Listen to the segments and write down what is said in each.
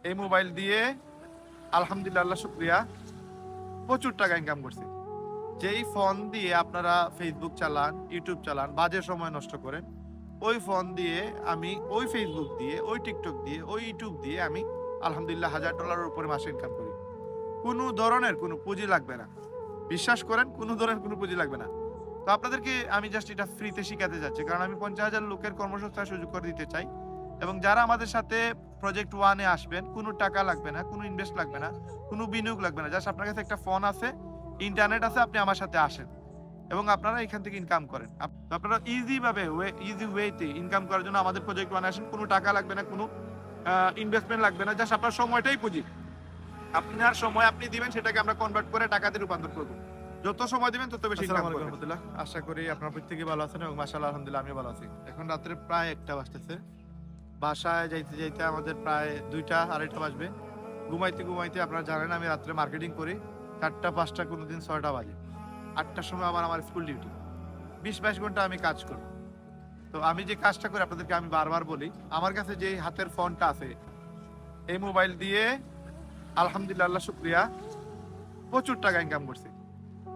এই মোবাইল দিয়ে আলহামদুলিল্লাহ শুকরিয়া প্রচুর টাকা ইনকাম করছি। যেই ফোন দিয়ে আপনারা ফেসবুক চালান, ইউটিউব চালান, বাজে সময় নষ্ট করেন, ওই ফোন দিয়ে আমি ওই ফেসবুক দিয়ে, ওই টিকটক দিয়ে, ওই ইউটিউব দিয়ে আমি আলহামদুলিল্লাহ $1000 উপরে মাসে ইনকাম করি। কোনো ধরনের কোনো পুঁজি লাগবে না। বিশ্বাস করেন, কোনো ধরনের কোনো পুঁজি লাগবে না। তো আপনাদেরকে আমি জাস্ট এটা ফ্রিতে শিখাতে যাচ্ছি, কারণ আমি 50,000 লোকের কর্মসংস্থান সুযোগ করে দিতে চাই। এবং যারা আমাদের সাথে প্রজেক্ট 1 এ আসবেন, কোনো টাকা লাগবে না, কোনো ইনভেস্ট লাগবে না, কোনো বিনিয়োগ লাগবে না। জাস্ট আপনার কাছে একটা ফোন আছে, ইন্টারনেট আছে, আপনি আমার সাথে আসেন এবং আপনারা এখান থেকে ইনকাম করেন। আপনারা ইজি ওয়েতে ইনকাম করার জন্য আমাদের প্রজেক্ট 1 এ আসেন। কোনো টাকা লাগবে না, কোনো ইনভেস্টমেন্ট লাগবে না, জাস্ট আপনার সময়টাই পুঁজি। আপনার সময় আপনি দিবেন, সেটাকে আমরা কনভার্ট করে টাকাতে রূপান্তর করব। যত সময় দিবেন তত বেশি ইনকাম করবেন। আলহামদুলিল্লাহ, আশা করি আপনারা প্রত্যেকেই ভালো আছেন এবং মাশাআল্লাহ আলহামদুলিল্লাহ আমিও ভালো আছি। এখন রাত্রে প্রায় 1টা বাজতেছে। বাসায় যাইতে যাইতে আমাদের প্রায় 2টা 2:30 বাজবে। ঘুমাইতে ঘুমাইতে আপনারা জানেন আমি রাত্রে মার্কেটিং করি। 4টা 5টা কোনোদিন 6টা বাজে। 8টার সময় আবার আমার স্কুল ডিউটি। 20-22 ঘন্টা আমি কাজ করি। তো আমি যে কাজটা করি আপনাদেরকে আমি বারবার বলি, আমার কাছে যে হাতের ফোনটা আছে, এই মোবাইল দিয়ে আলহামদুলিল্লাহ শুকরিয়া প্রচুর টাকা ইনকাম করছি।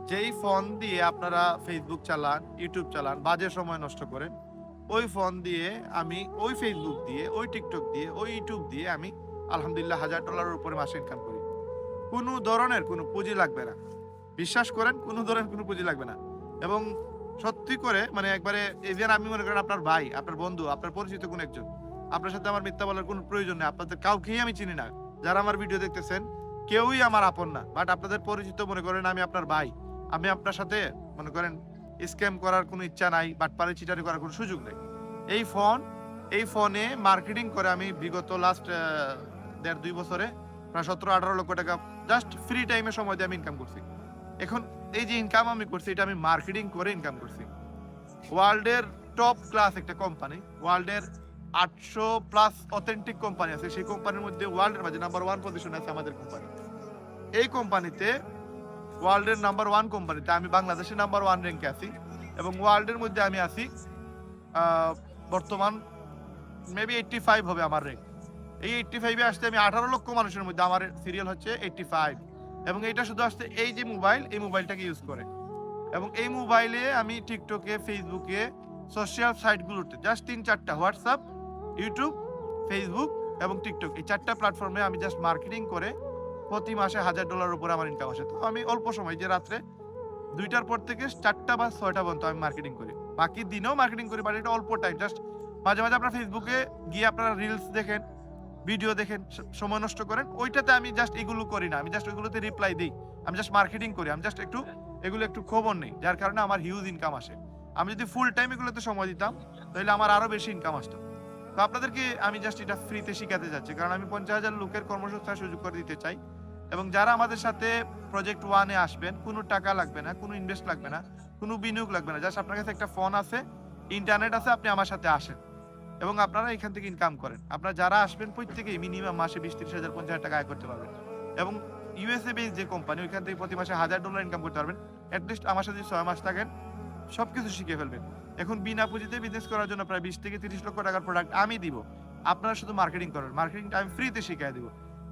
যেই ফোন দিয়ে আপনারা ফেসবুক চালান, ইউটিউব চালান, বাজে সময় নষ্ট করেন, ওই ফোন দিয়ে আমি ওই ফেসবুক দিয়ে, ওই টিকটক দিয়ে, ওই ইউটিউব দিয়ে আমি আলহামদুলিল্লাহ $1000 উপরে মাসে ইনকাম করি। কোনো ধরনের কোনো পুঁজি লাগবে না। বিশ্বাস করেন, কোনো ধরনের কোনো পুঁজি লাগবে না। এবং সত্যি করে মানে একবারে এজেন আমি মনে করেন আপনার ভাই, আপনার বন্ধু, আপনার পরিচিত কোনো একজন, আপনার সাথে আমার মিথ্যা বলার কোনো প্রয়োজন নেই। আপনাদের কাউকেই আমি চিনি না। যারা আমার ভিডিও দেখতেছেন কেউই আমার আপন না, বাট আপনাদের পরিচিত মনে করেন আমি আপনার ভাই। আমি আপনার সাথে মনে করেন স্ক্যাম করার কোনো ইচ্ছা নাই, বাটপারি চিটারি করার কোনো সুযোগ নেই। এই ফোনে মার্কেটিং করে আমি বিগত লাস্ট 1.5-2 বছরে প্রায় 17-18 লক্ষ টাকা জাস্ট ফ্রি টাইমে সময় দিয়ে আমি ইনকাম করছি। এখন এই যে ইনকাম আমি করছি, এটা আমি মার্কেটিং করে ইনকাম করছি। ওয়ার্ল্ডের টপ ক্লাস একটা কোম্পানি, ওয়ার্ল্ডের 800+ অথেন্টিক কোম্পানি আছে, সেই কোম্পানির মধ্যে ওয়ার্ল্ডের মাঝে নাম্বার 1 পজিশনে আছে আমাদের কোম্পানি। এই কোম্পানিতে ওয়ার্ল্ডের নাম্বার 1 কোম্পানিতে আমি বাংলাদেশের নাম্বার 1 র্যাঙ্কে আছি এবং ওয়ার্ল্ডের মধ্যে আমি আছি বর্তমান মেবি 85 হবে আমার র্যাঙ্ক। এই 85 এ আসতে আমি 18 লক্ষ মানুষের মধ্যে আমার সিরিয়াল হচ্ছে 85। এবং এটা শুধু আসতে এই যে মোবাইল, এই মোবাইলটাকে ইউজ করে। এবং এই মোবাইলে আমি টিকটকে, ফেসবুকে, সোশ্যাল সাইটগুলোতে জাস্ট 3-4টা হোয়াটসঅ্যাপ, ইউটিউব, ফেসবুক এবং টিকটক, এই 4টা প্ল্যাটফর্মে আমি জাস্ট মার্কেটিং করে প্রতি মাসে $1000 উপরে আমার ইনকাম আসে। তো আমি অল্প সময় যে রাত্রে 2টার পর থেকে 4টা বা 6টা পর্যন্ত আমি মার্কেটিং করি। বাকি দিনেও মার্কেটিং করি, বাট এটা অল্প টাইম। জাস্ট মাঝে মাঝে আপনার ফেসবুকে গিয়ে আপনারা রিলস দেখেন, ভিডিও দেখেন, সময় নষ্ট করেন। ওইটাতে আমি জাস্ট এগুলো করি না, আমি জাস্ট ওইগুলোতে রিপ্লাই দিই। আমি জাস্ট মার্কেটিং করি, আমি জাস্ট এগুলো একটু খবর নেই, যার কারণে আমার হিউজ ইনকাম আসে। আমি যদি ফুল টাইম এগুলোতে সময় দিতাম তাহলে আমার আরো বেশি ইনকাম আসতো। তো আপনাদেরকে আমি জাস্ট এটা ফ্রিতে শিখাতে যাচ্ছি, কারণ আমি 50,000 লোকের কর্মসংস্থান সুযোগ করে দিতে চাই। এবং যারা আমাদের সাথে প্রজেক্ট 1 এ আসবেন, কোনো টাকা লাগবে না, কোনো ইনভেস্ট লাগবে না, কোনো বিনিয়োগ লাগবে না, জাস্ট আপনার কাছে একটা ফোন আছে, ইন্টারনেট আছে, আপনি আমার সাথে আসেন এবং আপনারা এখান থেকে ইনকাম করেন। আপনারা যারা আসবেন প্রত্যেকেই মিনিমাম মাসে 20-30 হাজার 50,000 টাকা আয় করতে পারবেন। এবং ইউএসএ বেস যে কোম্পানি, ওইখান থেকে প্রতি মাসে $1000 ইনকাম করতে পারবেন। অ্যাটলিস্ট আমার সাথে 6 মাস থাকেন, সবকিছু শিখে ফেলবেন। এখন বিনা পুঁজিতে বিজনেস করার জন্য প্রায় 20-30 লক্ষ টাকার প্রোডাক্ট আমি দিব। আপনারা শুধু মার্কেটিং করবেন, মার্কেটিংটা আমি ফ্রিতে শিখিয়ে দিব।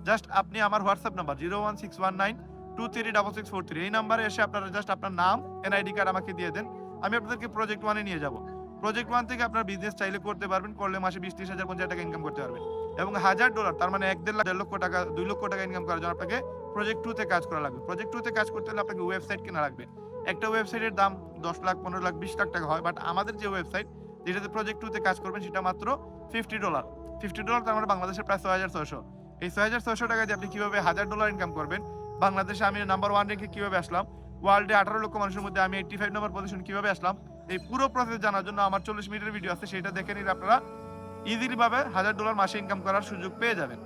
জাস্ট আপনি আমার হোয়াটসঅ্যাপ নাম্বার 01619236643, এই নাম্বারে এসে আপনারা জাস্ট আপনার নাম, এনআইডি কার্ড আমাকে দিয়ে দেন। আমি আপনাদেরকে প্রজেক্ট 1 এ নিয়ে যাব। প্রজেক্ট 1 থেকে আপনার বিজনেস চাইলে করতে পারবেন, করলে মাসে 20-30 হাজার 50,000 টাকা ইনকাম করতে পারবেন। এবং $1000 তার মানে 1.5 লক্ষ টাকা, 2 লক্ষ টাকা ইনকাম করার জন্য আপনাকে প্রজেক্ট 2 তে কাজ করা লাগবে। প্রজেক্ট 2 তে কাজ করতে হলে আপনাকে ওয়েবসাইট কেনা লাগবে। একটা ওয়েবসাইটের দাম 10 লাখ, 15 লাখ, 20 লাখ টাকা হয়, বাট আমাদের যে ওয়েবসাইট যেটাতে প্রজেক্ট 2 তে কাজ করবেন সেটা মাত্র $50। $50 তার মানে বাংলাদেশের প্রায় 6,600। এই 6,600 টাকা দিয়ে আপনি কিভাবে $1000 ইনকাম করবেন, বাংলাদেশে আমি নাম্বার 1 র্যাঙ্কে কিভাবে আসলাম, ওয়ার্ল্ডে 18 লক্ষ মানুষের মধ্যে আমি 85 নম্বর পজিশন কিভাবে আসলাম, এই পুরো প্রসেস জানার জন্য আমার 40 মিনিটের ভিডিও আছে, সেটা দেখে নিলে আপনারা ইজিলি ভাবে $1000 মাসে ইনকাম করার সুযোগ পেয়ে যাবেন।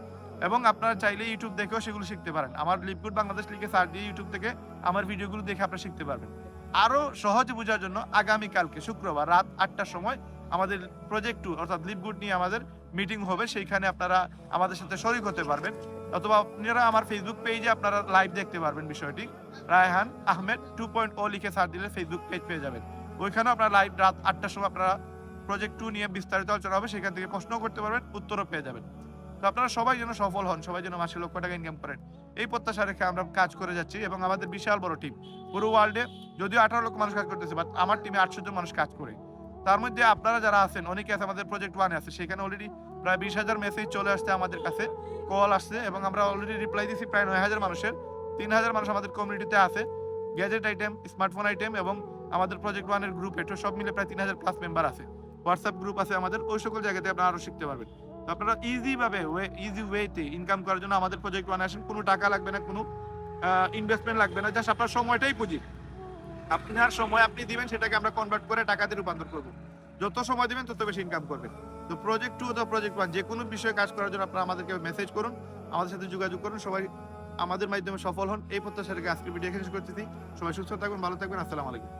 এবং আপনারা চাইলে ইউটিউব দেখেও সেগুলো শিখতে পারেন। আমার লিপগুড বাংলাদেশ লিখে সার্চ দিয়ে ইউটিউব থেকে আমার ভিডিওগুলো দেখে আপনারা শিখতে পারবেন। আরো সহজে বোঝার জন্য আগামীকালকে শুক্রবার রাত 8টার সময় আমাদের প্রজেক্ট 2 অর্থাৎ লিপগুড নিয়ে আমাদের মিটিং হবে, সেইখানে আপনারা আমাদের সাথে শরিক হতে পারবেন। অথবা আপনারা আমার ফেসবুক পেজে আপনারা লাইভ দেখতে পারবেন বিষয়টি। রায়হান আহমেদ 2.0 লিখে সার্চ দিলে ফেসবুক পেজ পেয়ে যাবেন। ওইখানেও আপনারা লাইভ রাত 8টার সময় আপনারা প্রজেক্ট 2 নিয়ে বিস্তারিত আলোচনা হবে, সেখান থেকে প্রশ্ন করতে পারবেন, উত্তরও পেয়ে যাবেন। তো আপনারা সবাই যেন সফল হন, সবাই যেন মাসে লক্ষ টাকা ইনকাম করেন, এই প্রত্যাশা রেখে আমরা কাজ করে যাচ্ছি। এবং আমাদের বিশাল বড় টিম, পুরো ওয়ার্ল্ডে যদিও 18 লক্ষ মানুষ কাজ করতেছে, বাট আমার টিমে 800 জন মানুষ কাজ করে। তার মধ্যে আপনারা যারা আছেন, অনেকে আছে আমাদের প্রজেক্ট ওয়ানে আছে, সেখানে অলরেডি প্রায় 20,000 মেসেজ চলে আসছে আমাদের কাছে, কল আসছে, এবং আমরা অলরেডি রিপ্লাই দিছি প্রায় 9,000 মানুষের। 3,000 মানুষ আমাদের কমিউনিটিতে আছে, গ্যাজেট আইটেম, স্মার্টফোন আইটেম, এবং আমাদের প্রজেক্ট ওয়ানের গ্রুপ, এটা সব মিলে প্রায় 3,000 প্লাস মেম্বার আছে। হোয়াটসঅ্যাপ গ্রুপ আছে আমাদের, ওই সকল জায়গাতে আপনারা আরো শিখতে পারবেন। তো আপনারা ইজি ওয়েতে ইনকাম করার জন্য আমাদের প্রজেক্ট ওয়ানে আসেন। কোনো টাকা লাগবে না, কোনো ইনভেস্টমেন্ট লাগবে না, জাস্ট আপনার সময়টাই পুঁজি। আপনার সময় আপনি দিবেন, সেটাকে আমরা কনভার্ট করে টাকাতে রূপান্তর করব। যত সময় দিবেন তত বেশি ইনকাম করবেন। তো প্রজেক্ট 2 অথবা প্রজেক্ট 1 যে কোনো বিষয়ে কাজ করার জন্য আপনারা আমাদেরকে মেসেজ করুন, আমাদের সাথে যোগাযোগ করুন। সবাই আমাদের মাধ্যমে সফল হন, এই প্রত্যাশা রেখে আজকের ভিডিও এখানে শেষ করতেছি। সবাই সুস্থ থাকবেন, ভালো থাকবেন। আসসালামু আলাইকুম।